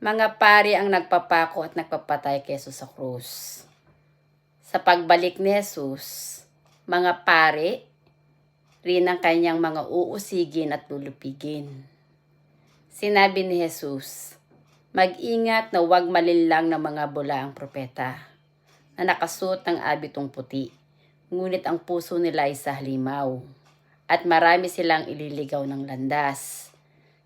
Mga pari ang nagpapako at nagpapatay kay Jesus sa krus. Sa pagbalik ni Jesus, mga pari rin ang kanyang mga uusigin at lulupigin. Sinabi ni Jesus, mag-ingat na huwag malinlang ng mga bulaang propeta na nakasuot ng abitong puti, ngunit ang puso nila ay sa halimaw, at marami silang ililigaw ng landas.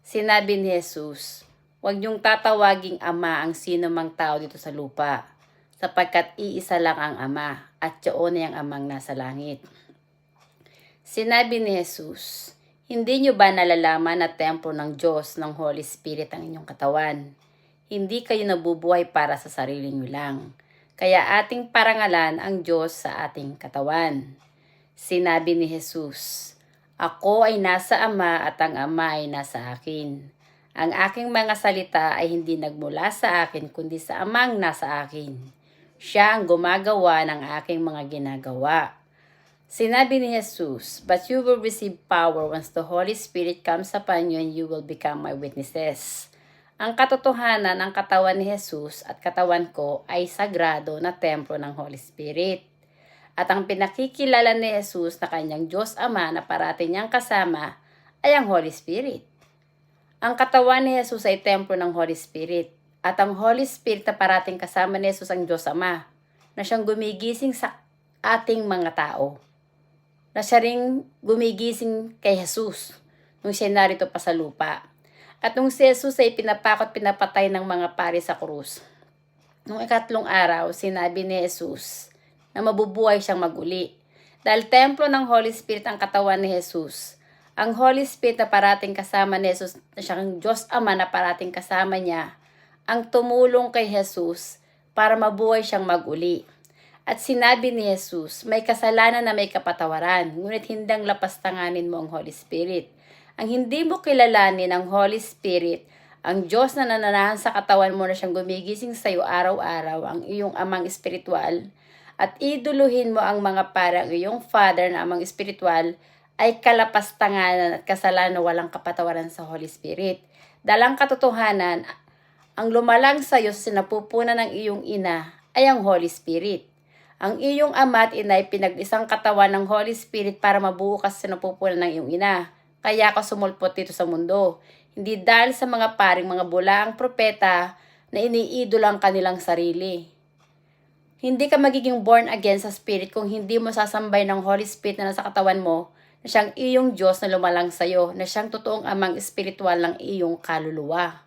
Sinabi ni Jesus, huwag niyong tatawaging ama ang sino mang tao dito sa lupa, sapagkat iisa lang ang Ama, at yaon ay ang Amang nasa langit. Sinabi ni Jesus, hindi niyo ba nalalaman na templo ng Diyos, ng Holy Spirit ang inyong katawan? Hindi kayo nabubuhay para sa sarili niyo lang, kaya ating parangalan ang Diyos sa ating katawan. Sinabi ni Jesus, ako ay nasa Ama at ang Ama ay nasa akin. Ang aking mga salita ay hindi nagmula sa akin kundi sa Amang nasa akin. Siya ang gumagawa ng aking mga ginagawa. Sinabi ni Jesus, but you will receive power once the Holy Spirit comes upon you and you will become my witnesses. Ang katotohanan, ang katawan ni Jesus at katawan ko ay sagrado na templo ng Holy Spirit. At ang pinakikilala ni Jesus na kanyang Diyos Ama na parati niyang kasama ay ang Holy Spirit. Ang katawan ni Jesus ay templo ng Holy Spirit. At ang Holy Spirit na parating kasama ni Jesus ang Diyos Ama na siyang gumigising sa ating mga tao. Na siya ring gumigising kay Jesus nung siya narito pa sa lupa. At nung si Jesus ay pinapakot pinapatay ng mga pari sa krus, nung ikatlong araw, sinabi ni Jesus na mabubuhay siyang maguli. Dahil templo ng Holy Spirit ang katawan ni Jesus, ang Holy Spirit na parating kasama ni Jesus, na siyang Diyos Ama na parating kasama niya, ang tumulong kay Jesus para mabuhay siyang maguli. At sinabi ni Jesus, may kasalanan na may kapatawaran, ngunit hindang lapastanganin mo ang Holy Spirit. Ang hindi mo kilalanin ang Holy Spirit, ang Diyos na nananahan sa katawan mo na siyang gumigising sa iyo araw-araw, ang iyong amang espiritual, at iduluhin mo ang mga parang iyong Father na amang espiritual, ay kalapastanganan at kasalanan na walang kapatawaran sa Holy Spirit. Dalang katotohanan, ang lumalang sa iyo sa sinapupunan ng iyong ina ay ang Holy Spirit. Ang iyong ama at ina ay pinag-isang katawan ng Holy Spirit para mabuo ka sa sinapupunan ng iyong ina. Kaya ka sumulpot dito sa mundo. Hindi dahil sa mga paring mga bulaang propeta na iniidolo ang kanilang sarili. Hindi ka magiging born again sa Spirit kung hindi mo sasambay ng Holy Spirit na nasa katawan mo, na siyang iyong Diyos na lumalang sa iyo, na siyang totoong amang espiritual ng iyong kaluluwa.